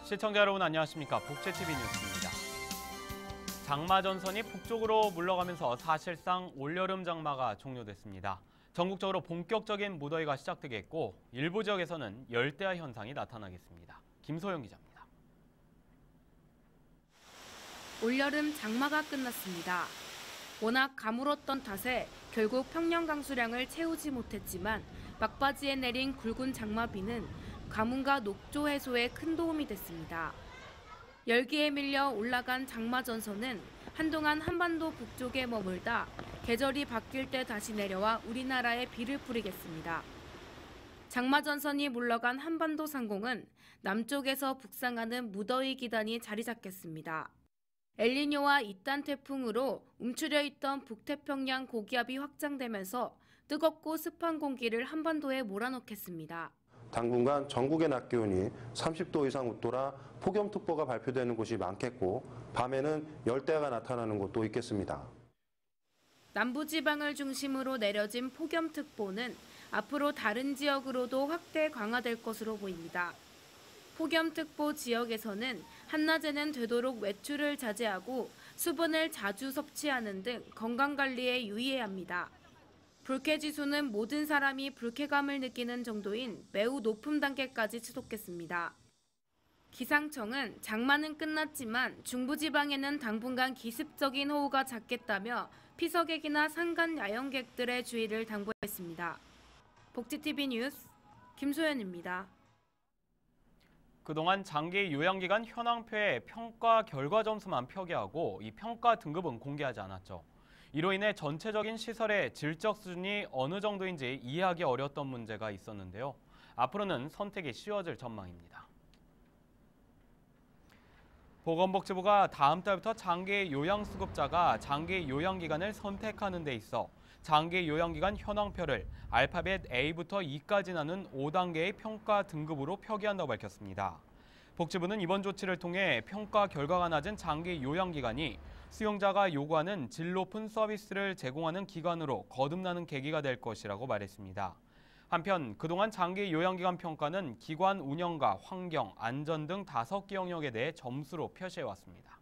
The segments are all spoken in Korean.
시청자 여러분 안녕하십니까. 북제TV 뉴스입니다. 장마 전선이 북쪽으로 물러가면서 사실상 올여름 장마가 종료됐습니다. 전국적으로 본격적인 무더위가 시작되겠고 일부 지역에서는 열대야 현상이 나타나겠습니다. 김소영 기자입니다. 올여름 장마가 끝났습니다. 워낙 가물었던 탓에 결국 평년 강수량을 채우지 못했지만 막바지에 내린 굵은 장마비는 가뭄과 녹조 해소에 큰 도움이 됐습니다. 열기에 밀려 올라간 장마 전선은 한동안 한반도 북쪽에 머물다 계절이 바뀔 때 다시 내려와 우리나라에 비를 뿌리겠습니다. 장마 전선이 물러간 한반도 상공은 남쪽에서 북상하는 무더위 기단이 자리 잡겠습니다. 엘니뇨와 이딴 태풍으로 움츠려 있던 북태평양 고기압이 확장되면서 뜨겁고 습한 공기를 한반도에 몰아넣겠습니다. 당분간 전국의 낮 기온이 30도 이상 웃돌아 폭염특보가 발표되는 곳이 많겠고 밤에는 열대야가 나타나는 곳도 있겠습니다. 남부지방을 중심으로 내려진 폭염특보는 앞으로 다른 지역으로도 확대 강화될 것으로 보입니다. 폭염특보 지역에서는 한낮에는 되도록 외출을 자제하고 수분을 자주 섭취하는 등 건강관리에 유의해야 합니다. 불쾌지수는 모든 사람이 불쾌감을 느끼는 정도인 매우 높은 단계까지 치솟겠습니다. 기상청은 장마는 끝났지만 중부지방에는 당분간 기습적인 호우가 잦겠다며 피서객이나 상간 야영객들의 주의를 당부했습니다. 복지TV 뉴스 김소연입니다. 그동안 장기 요양기간 현황표에 평가 결과 점수만 표기하고 이 평가 등급은 공개하지 않았죠. 이로 인해 전체적인 시설의 질적 수준이 어느 정도인지 이해하기 어려웠던 문제가 있었는데요. 앞으로는 선택이 쉬워질 전망입니다. 보건복지부가 다음 달부터 장기 요양수급자가 장기 요양기간을 선택하는 데 있어 장기 요양기간 현황표를 알파벳 A부터 E까지 나눈 5단계의 평가 등급으로 표기한다고 밝혔습니다. 복지부는 이번 조치를 통해 평가 결과가 낮은 장기 요양기관이 수용자가 요구하는 질 높은 서비스를 제공하는 기관으로 거듭나는 계기가 될 것이라고 말했습니다. 한편 그동안 장기 요양기관 평가는 기관 운영과 환경, 안전 등 5개 영역에 대해 점수로 표시해왔습니다.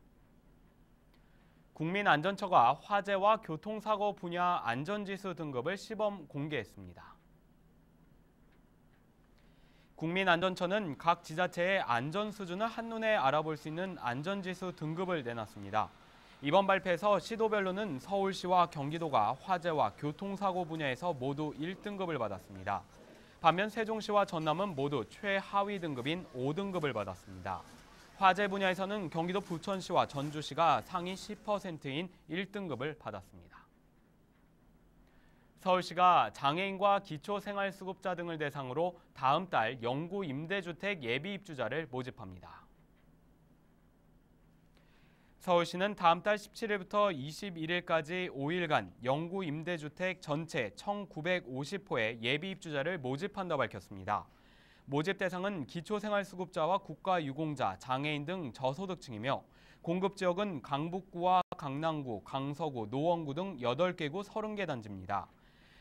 국민안전처가 화재와 교통사고 분야 안전지수 등급을 시범 공개했습니다. 국민안전처는 각 지자체의 안전 수준을 한눈에 알아볼 수 있는 안전지수 등급을 내놨습니다. 이번 발표에서 시도별로는 서울시와 경기도가 화재와 교통사고 분야에서 모두 1등급을 받았습니다. 반면 세종시와 전남은 모두 최하위 등급인 5등급을 받았습니다. 화재 분야에서는 경기도 부천시와 전주시가 상위 10%인 1등급을 받았습니다. 서울시가 장애인과 기초생활수급자 등을 대상으로 다음 달 영구 임대주택 예비 입주자를 모집합니다. 서울시는 다음 달 17일부터 21일까지 5일간 영구 임대주택 전체 1,950호의 예비 입주자를 모집한다고 밝혔습니다. 모집 대상은 기초생활수급자와 국가유공자, 장애인 등 저소득층이며 공급 지역은 강북구와 강남구, 강서구, 노원구 등 8개구 30개 단지입니다.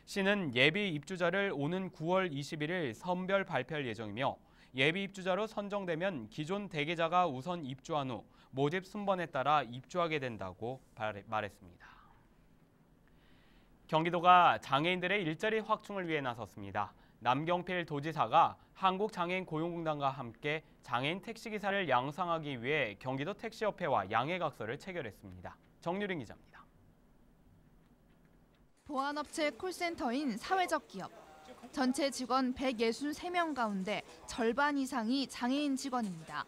시는 예비 입주자를 오는 9월 21일 선별 발표할 예정이며 예비 입주자로 선정되면 기존 대기자가 우선 입주한 후 모집 순번에 따라 입주하게 된다고 말했습니다. 경기도가 장애인들의 일자리 확충을 위해 나섰습니다. 남경필 도지사가 한국장애인 고용공단과 함께 장애인 택시기사를 양성하기 위해 경기도 택시협회와 양해각서를 체결했습니다. 정유린 기자입니다. 보안업체 콜센터인 사회적 기업. 전체 직원 163명 가운데 절반 이상이 장애인 직원입니다.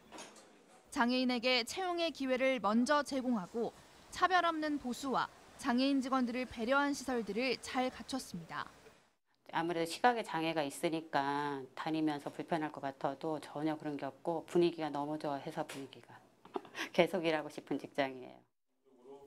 장애인에게 채용의 기회를 먼저 제공하고 차별 없는 보수와 장애인 직원들을 배려한 시설들을 잘 갖췄습니다. 아무래도 시각에 장애가 있으니까 다니면서 불편할 것 같아도 전혀 그런 게 없고 분위기가 너무 좋아 회사 분위기가. 계속 일하고 싶은 직장이에요.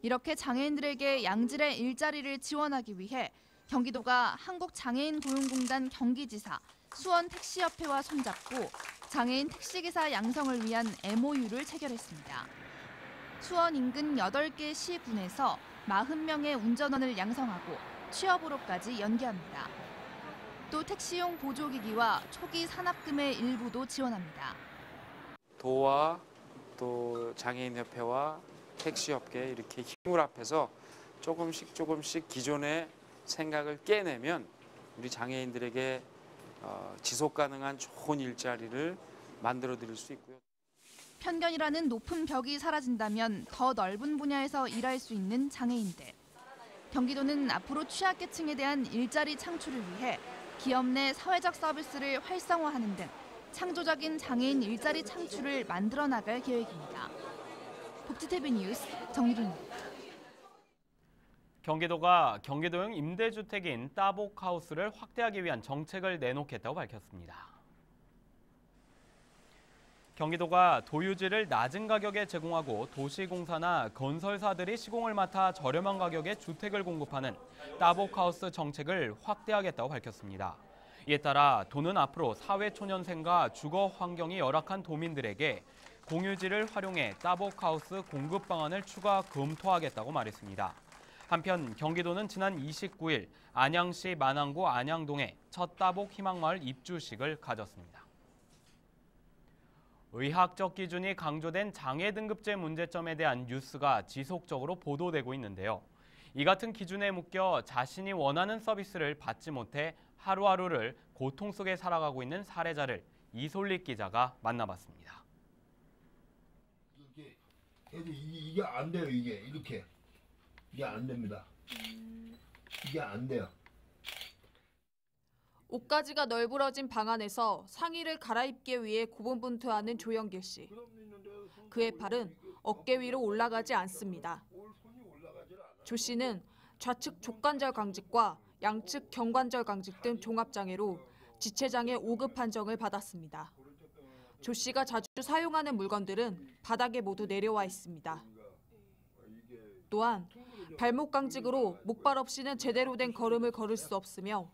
이렇게 장애인들에게 양질의 일자리를 지원하기 위해 경기도가 한국장애인고용공단 경기지사, 수원택시협회와 손잡고 장애인 택시기사 양성을 위한 MOU를 체결했습니다. 수원 인근 8개 시군에서 40명의 운전원을 양성하고 취업으로까지 연계합니다. 또 택시용 보조기기와 초기 산납금의 일부도 지원합니다. 도와 또 장애인협회와 택시업계 이렇게 힘을 합해서 조금씩 기존의 생각을 깨내면 우리 장애인들에게 지속 가능한 좋은 일자리를 만들어 드릴 수 있고요. 편견이라는 높은 벽이 사라진다면 더 넓은 분야에서 일할 수 있는 장애인들. 경기도는 앞으로 취약계층에 대한 일자리 창출을 위해 기업 내 사회적 서비스를 활성화하는 등 창조적인 장애인 일자리 창출을 만들어 나갈 계획입니다. 복지TV 뉴스 정유린입니다. 경기도가 경기도용 임대주택인 따복하우스를 확대하기 위한 정책을 내놓겠다고 밝혔습니다. 경기도가 도유지를 낮은 가격에 제공하고 도시공사나 건설사들이 시공을 맡아 저렴한 가격에 주택을 공급하는 따복하우스 정책을 확대하겠다고 밝혔습니다. 이에 따라 도는 앞으로 사회초년생과 주거 환경이 열악한 도민들에게 공유지를 활용해 따복하우스 공급 방안을 추가 검토하겠다고 말했습니다. 한편 경기도는 지난 29일 안양시 만안구 안양동에 첫 따복 희망마을 입주식을 가졌습니다. 의학적 기준이 강조된 장애 등급제 문제점에 대한 뉴스가 지속적으로 보도되고 있는데요. 이 같은 기준에 묶여 자신이 원하는 서비스를 받지 못해 하루하루를 고통 속에 살아가고 있는 사례자를 이솔릭 기자가 만나봤습니다. 이게 안 돼요. 이게 안 됩니다. 이게 안 돼요. 옷가지가 널브러진 방 안에서 상의를 갈아입기 위해 고군분투하는 조영길 씨. 그의 팔은 어깨 위로 올라가지 않습니다. 조 씨는 좌측 족관절 강직과 양측 경관절 강직 등 종합장애로 지체장애 5급 판정을 받았습니다. 조 씨가 자주 사용하는 물건들은 바닥에 모두 내려와 있습니다. 또한 발목 강직으로 목발 없이는 제대로 된 걸음을 걸을 수 없으며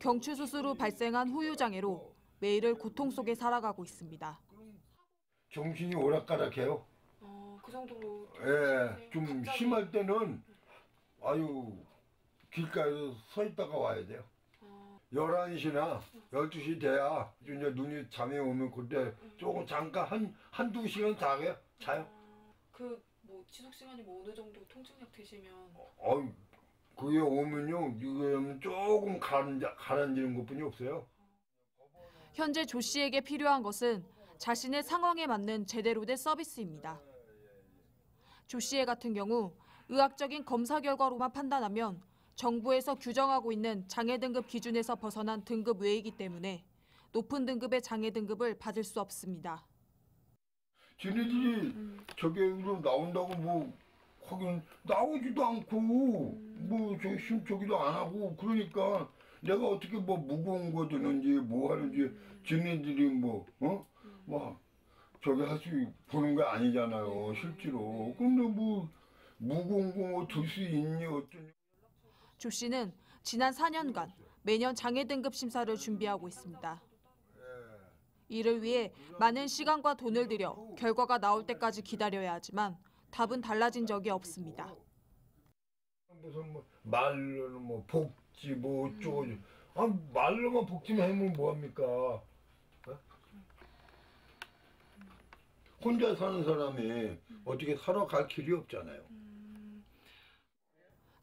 경추 수술 후 발생한 후유장애로 매일을 고통 속에 살아가고 있습니다. 정신이 오락가락해요. 그 정도로? 예, 좀 심할 때는 길가에서 서 있다가 와야 돼요. 11시나 12시 돼야 이제 눈이 잠이 오면 그때 조금 잠깐 한두 시간 자요. 지속 시간이 어느 정도 통증력 되시면? 그게 오면요, 이거는 조금 가라앉는 것뿐이 없어요. 현재 조 씨에게 필요한 것은 자신의 상황에 맞는 제대로 된 서비스입니다. 조 씨의 같은 경우 의학적인 검사 결과로만 판단하면 정부에서 규정하고 있는 장애 등급 기준에서 벗어난 등급 외이기 때문에 높은 등급의 장애 등급을 받을 수 없습니다. 쟤네들이 저기로 나온다고 하긴 나오지도 않고 저기도 안 하고 그러니까 내가 어떻게 무거운 거 드는지 하는지 쟤네들이 저기 할 수 보는 게 아니잖아요 실제로. 근데 무거운 거 들 수 있니 어쩌니. 조 씨는 지난 4년간 매년 장애 등급 심사를 준비하고 있습니다. 이를 위해 많은 시간과 돈을 들여 결과가 나올 때까지 기다려야 하지만 답은 달라진 적이 없습니다. 무슨 말로는 복지 어쩌고 말로만 복지만 하면 뭐합니까? 혼자 사는 사람이 어떻게 살아갈 길이 없잖아요.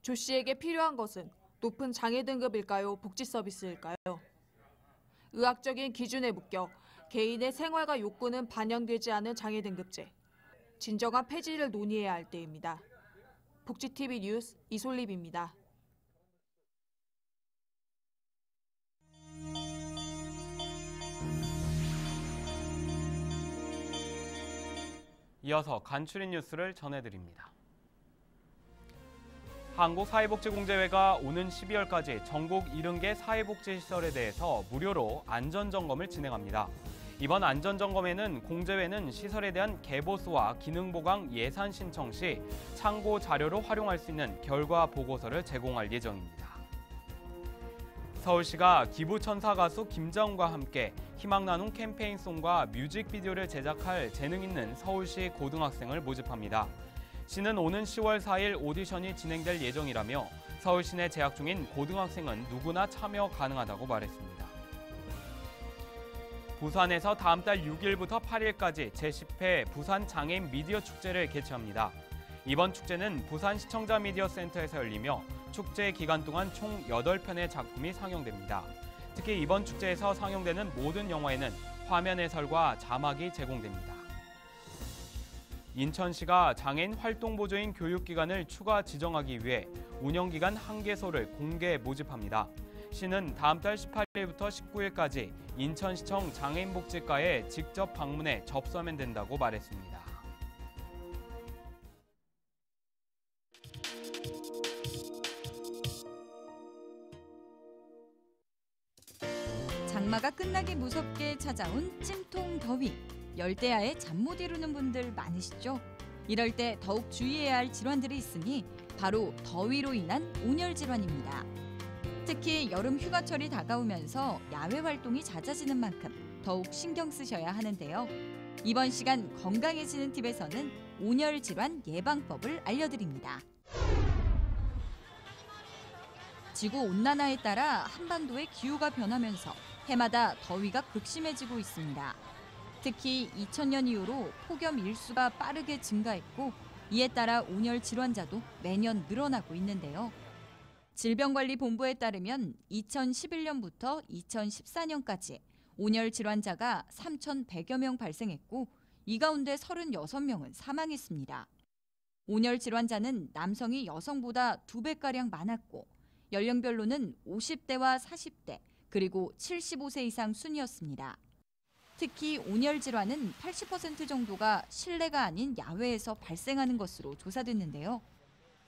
조 씨에게 필요한 것은 높은 장애 등급일까요? 복지 서비스일까요? 의학적인 기준에 묶여 개인의 생활과 욕구는 반영되지 않은 장애 등급제. 진정한 폐지를 논의해야 할 때입니다. 복지TV 뉴스 이솔립입니다. 이어서 간추린 뉴스를 전해드립니다. 한국사회복지공제회가 오는 12월까지 전국 70개 사회복지시설에 대해서 무료로 안전점검을 진행합니다. 이번 안전점검에는 공제회는 시설에 대한 개보수와 기능보강 예산 신청 시 참고 자료로 활용할 수 있는 결과 보고서를 제공할 예정입니다. 서울시가 기부천사 가수 김자훈과 함께 희망나눔 캠페인송과 뮤직비디오를 제작할 재능 있는 서울시 고등학생을 모집합니다. 시는 오는 10월 4일 오디션이 진행될 예정이라며 서울시내 재학 중인 고등학생은 누구나 참여 가능하다고 말했습니다. 부산에서 다음 달 6일부터 8일까지 제10회 부산 장애인 미디어 축제를 개최합니다. 이번 축제는 부산 시청자 미디어 센터에서 열리며 축제 기간 동안 총 8편의 작품이 상영됩니다. 특히 이번 축제에서 상영되는 모든 영화에는 화면 해설과 자막이 제공됩니다. 인천시가 장애인 활동 보조인 교육기관을 추가 지정하기 위해 운영기관 1개소를 공개 모집합니다. 시는 다음 달 18일부터 19일까지 인천시청 장애인복지과에 직접 방문해 접수하면 된다고 말했습니다. 장마가 끝나기 무섭게 찾아온 찜통 더위. 열대야에 잠 못 이루는 분들 많으시죠? 이럴 때 더욱 주의해야 할 질환들이 있으니 바로 더위로 인한 온열 질환입니다. 특히 여름 휴가철이 다가오면서 야외 활동이 잦아지는 만큼 더욱 신경 쓰셔야 하는데요. 이번 시간 건강해지는 팁에서는 온열 질환 예방법을 알려드립니다. 지구 온난화에 따라 한반도의 기후가 변하면서 해마다 더위가 극심해지고 있습니다. 특히 2000년 이후로 폭염 일수가 빠르게 증가했고 이에 따라 온열 질환자도 매년 늘어나고 있는데요. 질병관리본부에 따르면 2011년부터 2014년까지 온열 질환자가 3,100여 명 발생했고 이 가운데 36명은 사망했습니다. 온열 질환자는 남성이 여성보다 2배가량 많았고 연령별로는 50대와 40대 그리고 75세 이상 순이었습니다. 특히 온열 질환은 80% 정도가 실내가 아닌 야외에서 발생하는 것으로 조사됐는데요.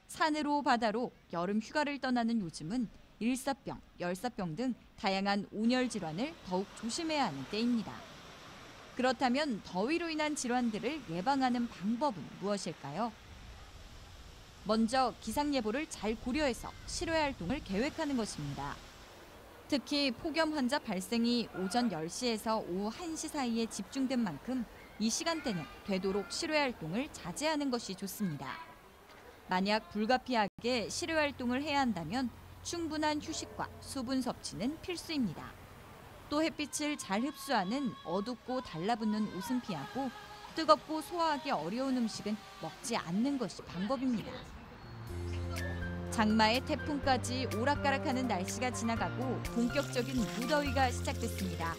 산으로 바다로 여름 휴가를 떠나는 요즘은 일사병, 열사병 등 다양한 온열 질환을 더욱 조심해야 하는 때입니다. 그렇다면 더위로 인한 질환들을 예방하는 방법은 무엇일까요? 먼저 기상예보를 잘 고려해서 실외 활동을 계획하는 것입니다. 특히 폭염 환자 발생이 오전 10시에서 오후 1시 사이에 집중된 만큼 이 시간대는 되도록 실외 활동을 자제하는 것이 좋습니다. 만약 불가피하게 실외 활동을 해야 한다면 충분한 휴식과 수분 섭취는 필수입니다. 또 햇빛을 잘 흡수하는 어둡고 달라붙는 옷은 피하고 뜨겁고 소화하기 어려운 음식은 먹지 않는 것이 방법입니다. 장마의 태풍까지 오락가락하는 날씨가 지나가고 본격적인 무더위가 시작됐습니다.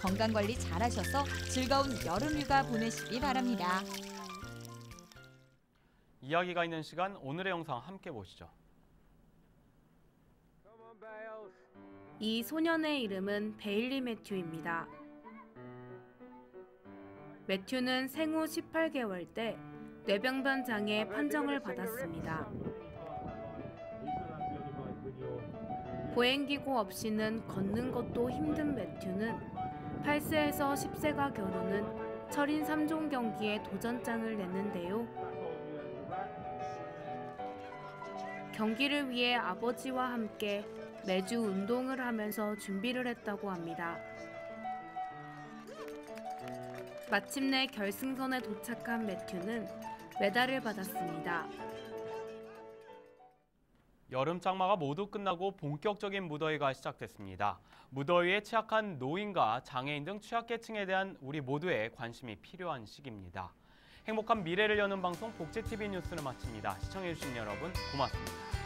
건강관리 잘하셔서 즐거운 여름휴가 보내시기 바랍니다. 이야기가 있는 시간 오늘의 영상 함께 보시죠. 이 소년의 이름은 베일리 매튜입니다. 매튜는 생후 18개월 때 뇌병변 장애 판정을 받았습니다. 보행기구 없이는 걷는 것도 힘든 매튜는 8세에서 10세가 겨루는 철인 3종 경기에 도전장을 냈는데요. 경기를 위해 아버지와 함께 매주 운동을 하면서 준비를 했다고 합니다. 마침내 결승선에 도착한 매튜는 메달을 받았습니다. 여름 장마가 모두 끝나고 본격적인 무더위가 시작됐습니다. 무더위에 취약한 노인과 장애인 등 취약계층에 대한 우리 모두의 관심이 필요한 시기입니다. 행복한 미래를 여는 방송 복지TV 뉴스를 마칩니다. 시청해주신 여러분 고맙습니다.